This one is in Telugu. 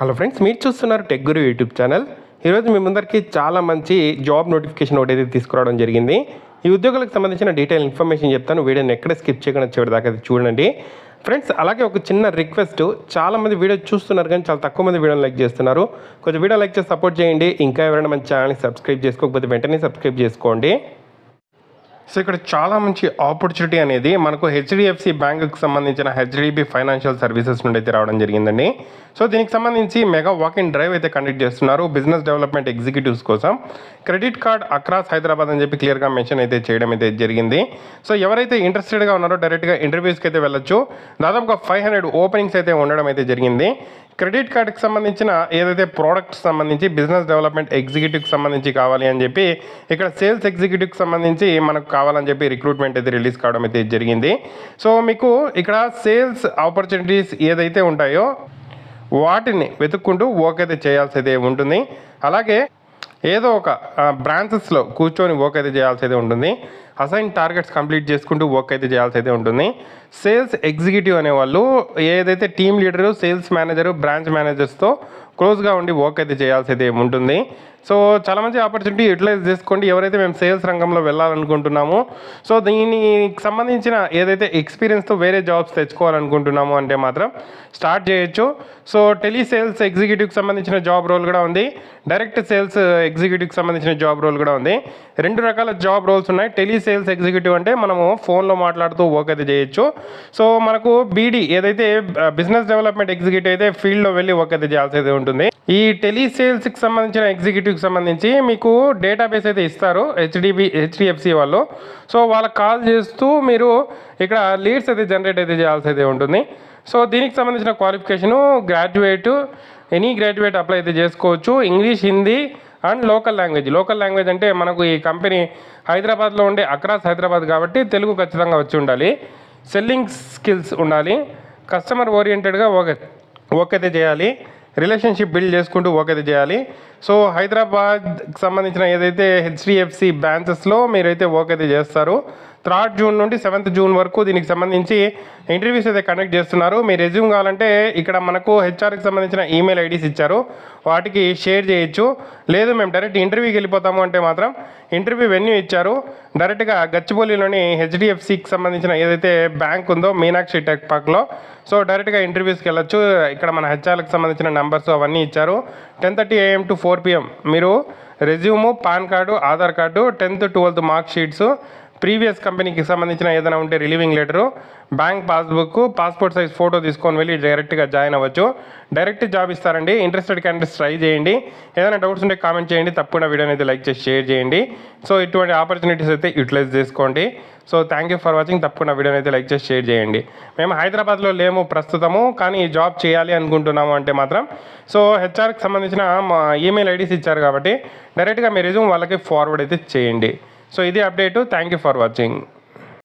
హలో ఫ్రెండ్స్, మీరు చూస్తున్నారు టెక్ గురు యూట్యూబ్ ఛానల్. ఈరోజు మీ ముందరికి చాలా మంచి జాబ్ నోటిఫికేషన్ ఒకటైతే తీసుకురావడం జరిగింది. ఈ ఉద్యోగాలకు సంబంధించిన డీటెయిల్ ఇన్ఫర్మేషన్ చెప్తాను. వీడియోని ఎక్కడ స్కిప్ చేయకుండా చివరి దాకా చూడండి ఫ్రెండ్స్. అలాగే ఒక చిన్న రిక్వెస్ట్, చాలామంది వీడియో చూస్తున్నారు కానీ చాలా తక్కువ మంది వీడియోని లైక్ చేస్తున్నారు. కొంచెం వీడియో లైక్ చేసి సపోర్ట్ చేయండి. ఇంకా ఎవరైనా మన ఛానల్ని సబ్స్క్రైబ్ చేసుకోకపోతే వెంటనే సబ్స్క్రైబ్ చేసుకోండి. సో ఇక్కడ చాలా మంచి ఆపర్చునిటీ అనేది మనకు హెచ్డిఎఫ్సి బ్యాంకుకి సంబంధించిన హెచ్డిబి ఫైనాన్షియల్ సర్వీసెస్ నుండి అయితే రావడం జరిగిందండి. సో దీనికి సంబంధించి మెగా వాక్-ఇన్ డ్రైవ్ అయితే కండక్ట్ చేస్తున్నారు బిజినెస్ డెవలప్మెంట్ ఎగ్జిక్యూటివ్స్ కోసం. క్రెడిట్ కార్డ్ అక్రాస్ హైదరాబాద్ అని చెప్పి క్లియర్గా మెన్షన్ అయితే చేయడం అయితే జరిగింది. సో ఎవరైతే ఇంట్రెస్టెడ్గా ఉన్నారో డైరెక్ట్గా ఇంటర్వ్యూస్కి అయితే వెళ్ళొచ్చు. దాదాపుగా 500 ఓపెనింగ్స్ అయితే ఉండడం అయితే జరిగింది. క్రెడిట్ కార్డ్కి సంబంధించిన ఏదైతే ప్రోడక్ట్స్ సంబంధించి బిజినెస్ డెవలప్మెంట్ ఎగ్జిక్యూటివ్కి సంబంధించి కావాలి అని చెప్పి ఇక్కడ సేల్స్ ఎగ్జిక్యూటివ్కి సంబంధించి మనకు కావాలని చెప్పి రిక్రూట్మెంట్ అయితే రిలీజ్ కావడం అయితే జరిగింది. సో మీకు ఇక్కడ సేల్స్ ఆపర్చునిటీస్ ఏదైతే ఉంటాయో వాటిని వెతుక్కుంటూ వర్క్ అయితే చేయాల్సి అయితే ఉంటుంది. అలాగే ఏదో ఒక బ్రాంచెస్లో కూర్చొని వర్క్ అయితే చేయాల్సి అయితే ఉంటుంది. అసైన్ టార్గెట్స్ కంప్లీట్ చేసుకుంటూ వర్క్ అయితే చేయాల్సి అయితే ఉంటుంది. సేల్స్ ఎగ్జిక్యూటివ్ అనేవాళ్ళు ఏదైతే team leader, sales manager, branch మేనేజర్స్తో క్లోజ్గా ఉండి వర్క్ అయితే చేయాల్సి అయితే ఉంటుంది. సో చాలా మంచి ఆపర్చునిటీ యూటిలైజ్ చేసుకోండి. ఎవరైతే మేము సేల్స్ రంగంలో వెళ్ళాలనుకుంటున్నామో, సో దీనికి సంబంధించిన ఏదైతే ఎక్స్పీరియన్స్తో వేరే జాబ్స్ తెచ్చుకోవాలనుకుంటున్నామో అంటే మాత్రం స్టార్ట్ చేయొచ్చు. సో టెలీ సేల్స్ ఎగ్జిక్యూటివ్కి సంబంధించిన జాబ్ రోల్ కూడా ఉంది. డైరెక్ట్ సేల్స్ ఎగ్జిక్యూటివ్కి సంబంధించిన జాబ్ రోల్ కూడా ఉంది. 2 రకాల జాబ్ రోల్స్ ఉన్నాయి. టెలీ సేల్స్ ఎగ్జిక్యూటివ్ అంటే మనము ఫోన్లో మాట్లాడుతూ వర్క్ అయితే చేయొచ్చు. సో మనకు బీడీ ఏదైతే బిజినెస్ డెవలప్మెంట్ ఎగ్జిక్యూటివ్ అయితే ఫీల్డ్లో వెళ్ళి వర్క్ అయితే చేయాల్సి అయితే ఉంటుంది. ఈ టెలీ సేల్స్కి సంబంధించిన ఎగ్జిక్యూటివ్కి సంబంధించి మీకు డేటాబేస్ అయితే ఇస్తారు హెచ్డిఎఫ్సి వాళ్ళు. సో వాళ్ళకి కాల్ చేస్తూ మీరు ఇక్కడ లీడ్స్ అయితే జనరేట్ అయితే చేయాల్సి అయితే ఉంటుంది. సో దీనికి సంబంధించిన qualification graduate, any graduate apply అయితే చేసుకోవచ్చు. English, Hindi and local language. Local language అంటే మనకు ఈ కంపెనీ హైదరాబాద్లో ఉండే అక్రాస్ హైదరాబాద్ కాబట్టి తెలుగు ఖచ్చితంగా వచ్చి ఉండాలి. సెల్లింగ్ స్కిల్స్ ఉండాలి. కస్టమర్ ఓరియంటెడ్గా వర్క్ అయితే చేయాలి. రిలేషన్షిప్ బిల్డ్ చేసుకుంటూ వర్క్ అయితే చేయాలి. సో హైదరాబాద్కి సంబంధించిన ఏదైతే హెచ్డిఎఫ్సి బ్రాంచెస్లో మీరైతే వర్క్ అయితే చేస్తారు. 3rd జూన్ నుండి 7th జూన్ వరకు దీనికి సంబంధించి ఇంటర్వ్యూస్ అయితే కండక్ట్ చేస్తున్నారు. మీ రెజ్యూమ్ కావాలంటే ఇక్కడ మనకు హెచ్ఆర్కి సంబంధించిన ఈమెయిల్ ఐడీస్ ఇచ్చారు, వాటికి షేర్ చేయొచ్చు. లేదు మేము డైరెక్ట్ ఇంటర్వ్యూకి వెళ్ళిపోతాము అంటే మాత్రం ఇంటర్వ్యూ వెన్యూ ఇచ్చారు. డైరెక్ట్గా గచ్చిబౌలిలోని హెచ్డిఎఫ్సికి సంబంధించిన ఏదైతే బ్యాంక్ ఉందో మీనాక్షి టెక్ పార్క్లో, సో డైరెక్ట్గా ఇంటర్వ్యూస్కి వెళ్ళొచ్చు. ఇక్కడ మన హెచ్ఆర్కి సంబంధించిన నెంబర్స్ అవన్నీ ఇచ్చారు. 10:30 AM to 4 PM మీరు resume, pan card, Aadhaar card, 10th 12th mark sheets, previous కంపెనీకి సంబంధించిన ఏదైనా ఉంటే relieving letter, bank passbook, passport size photo తీసుకొని వెళ్ళి డైరెక్ట్గా జాయిన్ అవ్వచ్చు. డైరెక్ట్ జాబ్ ఇస్తారండి. ఇంట్రెస్టెడ్ క్యాండిడేట్స్ ట్రై చేయండి. ఏదైనా డౌట్స్ ఉంటే కామెంట్ చేయండి. తప్పకుండా వీడియోని అయితే లైక్ చేసి షేర్ చేయండి. సో ఇటువంటి ఆపర్చునిటీస్ అయితే యూటిలైజ్ చేసుకోండి. So thank you for watching. తప్పకుండా వీడియోని అయితే లైక్ చేసి షేర్ చేయండి. మేము హైదరాబాద్లో లేము ప్రస్తుతము, కానీ ఈ జాబ్ చేయాలి అనుకుంటున్నాము అంటే మాత్రం సో హెచ్ఆర్కి సంబంధించిన మా ఈమెయిల్ ఐడీస్ ఇచ్చారు కాబట్టి డైరెక్ట్గా మీ రెజ్యూమ్ వాళ్ళకి ఫార్వర్డ్ అయితే చేయండి. సో ఇది update. Thank you for watching.